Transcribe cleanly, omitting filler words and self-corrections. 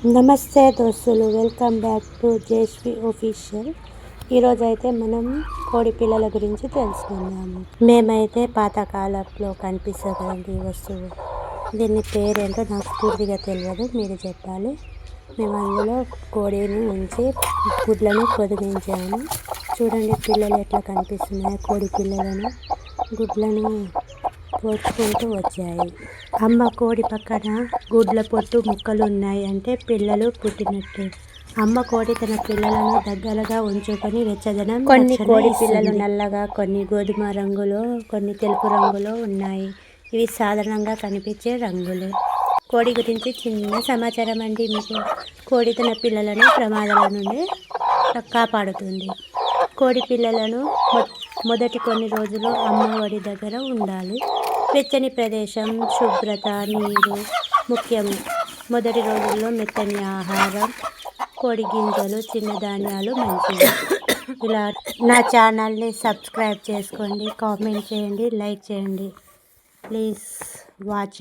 నమస్తే దోస్తులు, welcome back to జేస్వి official. ఈరోజైతే మనం కోడి పిల్లల గురించి తెలుసుకుందాము. మేమైతే పాతకాలంలో కనిపిస్తుంది కదండి ఈ వస్తువు, దీని పేరేంటో నాకు పూర్తిగా తెలియదు, మీరు చెప్పాలి. మేము అందులో కోడిని ఉంచి గుడ్లను పొదిగించాము. చూడండి పిల్లలు ఎట్లా కనిపిస్తున్నాయి, కోడి పిల్లలను గుడ్లను పోర్చుకుంటూ వచ్చాయి. అమ్మ కోడి పక్కన గుడ్ల పొట్టు ముక్కలు ఉన్నాయి అంటే పిల్లలు పుట్టినట్టే. అమ్మ కోడి తన పిల్లలను దగ్గరగా ఉంచుకొని వెచ్చదనం. కొన్ని కోడి పిల్లలు నల్లగా, కొన్ని గోధుమ రంగులో, కొన్ని తెలుపు రంగులో ఉన్నాయి. ఇవి సాధారణంగా కనిపించే రంగులు. కోడి గురించి చిన్న సమాచారం అండి మీకు. కోడి తన పిల్లలను ప్రమాదాల నుండి కాపాడుతుంది. కోడి పిల్లలను మొదటి కొన్ని రోజులు అమ్మ ఒడి దగ్గర ఉండాలి. వెచ్చని ప్రదేశం, శుభ్రత, నీరు ముఖ్యం. మొదటి రోజుల్లో మెత్తని ఆహారం, కోడి గింజలు, చిన్న ధాన్యాలు మంచివి. ఇలా నా ఛానల్ని సబ్స్క్రైబ్ చేసుకోండి, కామెంట్ చేయండి, లైక్ చేయండి. Please watch.